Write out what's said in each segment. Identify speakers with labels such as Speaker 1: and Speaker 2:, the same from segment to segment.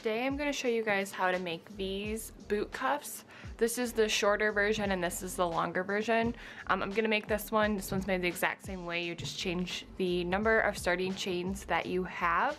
Speaker 1: Today I'm going to show you guys how to make these boot cuffs. This is the shorter version and this is the longer version. I'm going to make this one. This one's made the exact same way. You just change the number of starting chains that you have.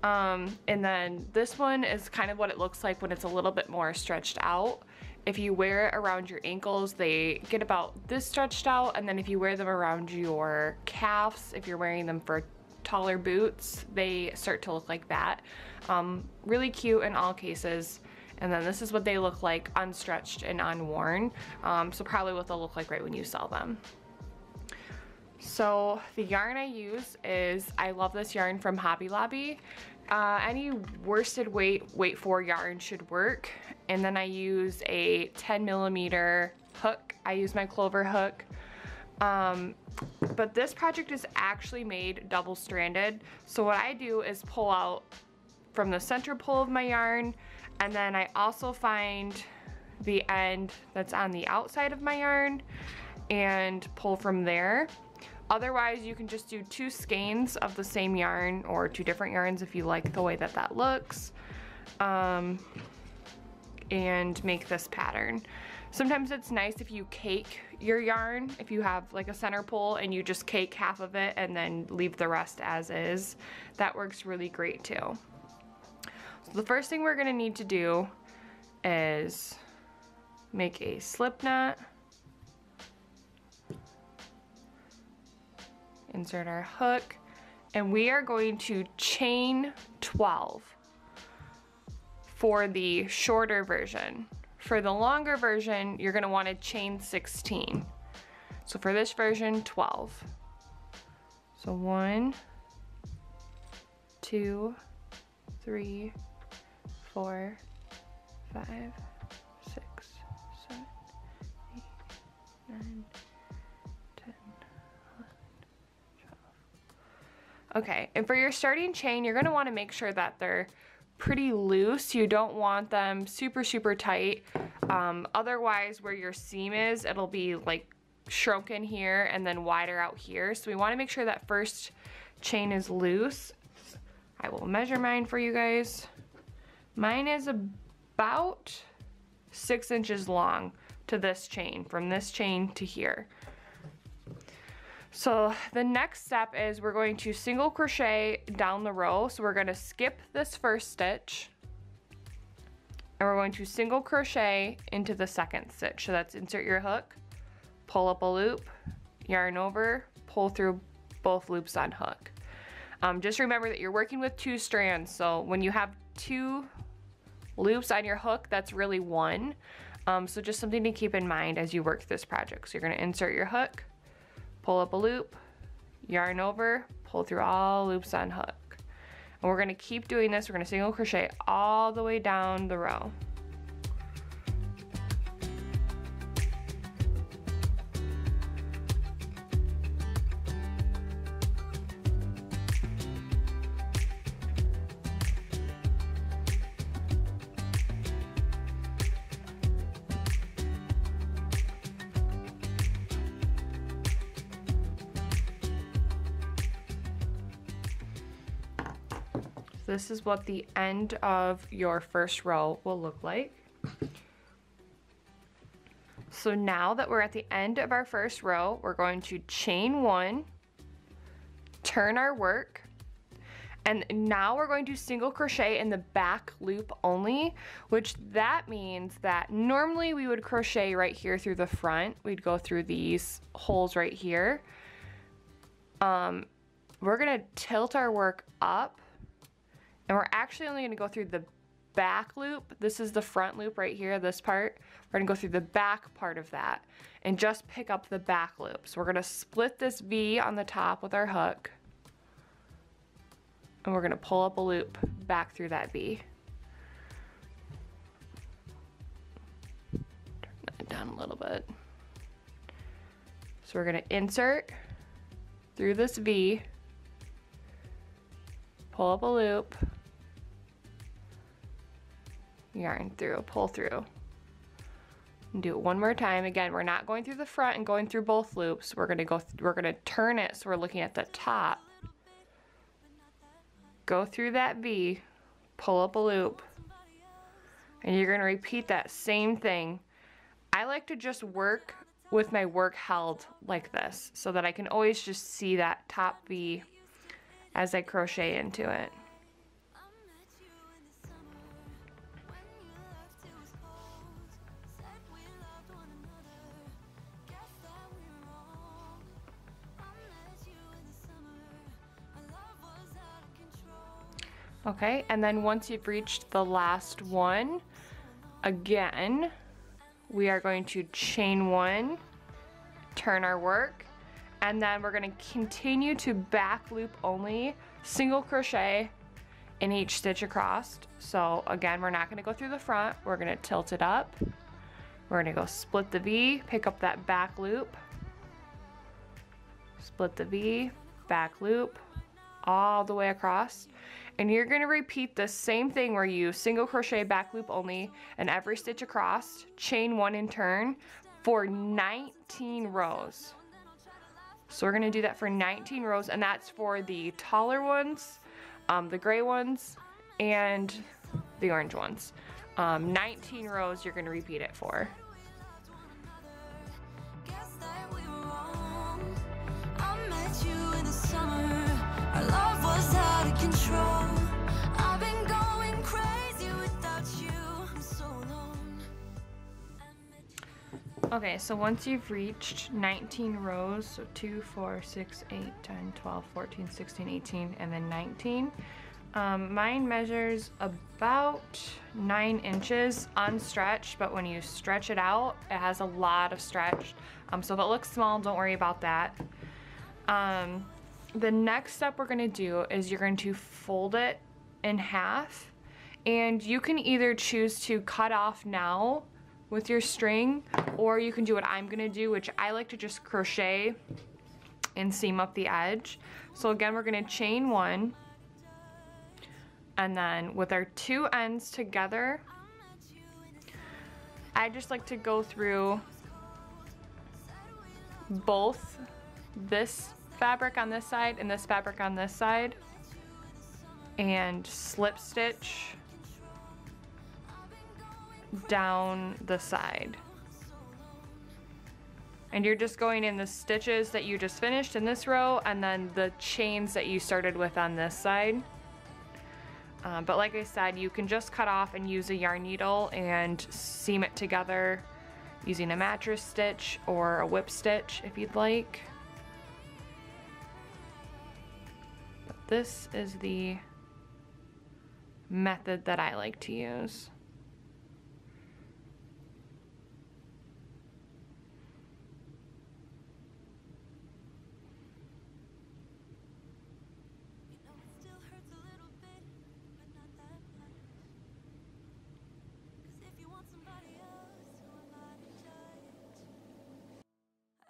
Speaker 1: And then this one is kind of what it looks like when it's a little bit more stretched out. If you wear it around your ankles, they get about this stretched out, and then if you wear them around your calves, if you're wearing them for taller boots, they start to look like that. Really cute in all cases. And then this is what they look like unstretched and unworn. So probably what they'll look like right when you sell them. So the yarn I use is, I love this yarn from Hobby Lobby. Any worsted weight 4 yarn should work. And then I use a 10mm hook. I use my Clover hook. But this project is actually made double-stranded. So what I do is pull out from the center pull of my yarn, and then I also find the end that's on the outside of my yarn and pull from there. Otherwise, you can just do 2 skeins of the same yarn or 2 different yarns if you like the way that that looks, and make this pattern. Sometimes it's nice if you cake your yarn, if you have like a center pull and you just cake half of it and then leave the rest as is. That works really great too. So the first thing we're gonna need to do is make a slip knot, insert our hook, and we are going to chain 12 for the shorter version. For the longer version, you're gonna wanna chain 16. So for this version, 12. So 1, 2, 3, 4, 5, 6, 7, 8, 9, 10, 11, 12. Okay, and for your starting chain, you're gonna wanna make sure that they're pretty loose. You don't want them super tight. Otherwise, where your seam is, it'll be like shrunken here and then wider out here. So we want to make sure that first chain is loose. I will measure mine for you guys. Mine is about 6 inches long to this chain, from this chain to here. So the next step is we're going to single crochet down the row. So we're going to skip this first stitch and we're going to single crochet into the second stitch. So that's insert your hook, pull up a loop, yarn over, pull through both loops on hook. Just remember that you're working with 2 strands. So when you have 2 loops on your hook, that's really 1. So just something to keep in mind as you work this project. So you're going to insert your hook, pull up a loop, yarn over, pull through all loops on hook. And we're gonna keep doing this. We're gonna single crochet all the way down the row. This is what the end of your first row will look like. So now that we're at the end of our first row, we're going to chain 1, turn our work, and now we're going to single crochet in the back loop only, which that means that normally we would crochet right here through the front. We'd go through these holes right here. We're gonna tilt our work up, and we're actually only gonna go through the back loop. This is the front loop right here, this part. We're gonna go through the back part of that and just pick up the back loop. So we're gonna split this V on the top with our hook, and we're gonna pull up a loop back through that V. Turn that down a little bit. So we're gonna insert through this V, pull up a loop, yarn through, pull through, and do it one more time. Again, we're not going through the front and going through both loops. We're gonna turn it so we're looking at the top. Go through that V, pull up a loop, and you're gonna repeat that same thing. I like to just work with my work held like this so that I can always just see that top V as I crochet into it. Okay, and then once you've reached the last one, again, we are going to chain one, turn our work, and then we're gonna continue to back loop only, single crochet in each stitch across. So again, we're not gonna go through the front, we're gonna tilt it up. We're gonna go split the V, pick up that back loop, split the V, back loop, all the way across. And you're gonna repeat the same thing where you single crochet, back loop only, and every stitch across, chain one and turn for 19 rows. So we're gonna do that for 19 rows, and that's for the taller ones, the gray ones, and the orange ones. 19 rows you're gonna repeat it for.
Speaker 2: Our love was out of control. I've been going crazy without you so long.
Speaker 1: Okay, so once you've reached 19 rows, so 2, 4, 6, 8, 10, 12, 14, 16, 18, and then 19. Mine measures about 9 inches unstretched, but when you stretch it out, it has a lot of stretch. So if it looks small, don't worry about that. The next step we're gonna do is you're going to fold it in half, and you can either choose to cut off now with your string, or you can do what I'm gonna do, which I like to just crochet and seam up the edge. So again, we're gonna chain one, and then with our two ends together, I just like to go through both this fabric on this side and this fabric on this side and slip stitch down the side. And you're just going in the stitches that you just finished in this row and then the chains that you started with on this side. But like I said, you can just cut off and use a yarn needle and seam it together using a mattress stitch or a whip stitch if you'd like. This is the method that I like to use.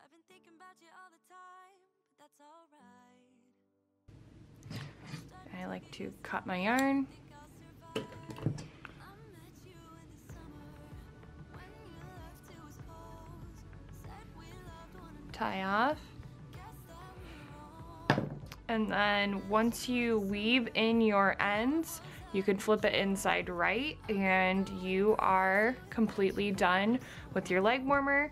Speaker 2: I've been thinking about you all the time, but that's all right.
Speaker 1: I like to cut my yarn, tie off, and then once you weave in your ends, you can flip it inside right, and you are completely done with your leg warmer.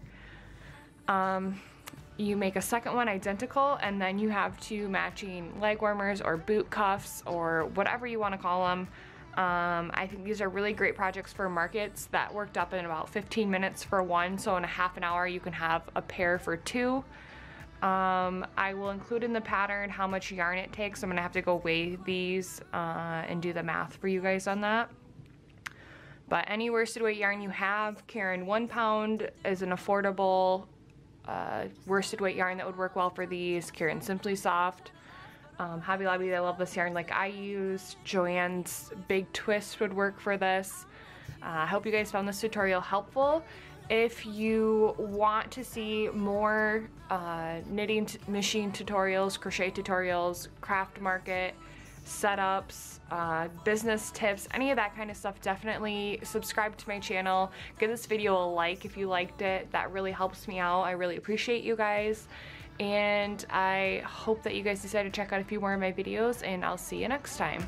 Speaker 1: You make a second one identical, and then you have two matching leg warmers or boot cuffs or whatever you want to call them. I think these are really great projects for markets. That worked up in about 15 minutes for one, so in a half an hour you can have a pair for two. I will include in the pattern how much yarn it takes. I'm gonna have to go weigh these and do the math for you guys on that. But any worsted weight yarn you have, Karen 1 pound is an affordable worsted weight yarn that would work well for these. Karen Simply Soft, Hobby Lobby, they love this yarn like I use. Joann's Big Twist would work for this. I hope you guys found this tutorial helpful. If you want to see more knitting machine tutorials, crochet tutorials, craft market, setups, business tips, any of that kind of stuff, definitely subscribe to my channel. Give this video a like if you liked it. That really helps me out. I really appreciate you guys. And I hope that you guys decide to check out a few more of my videos, and I'll see you next time.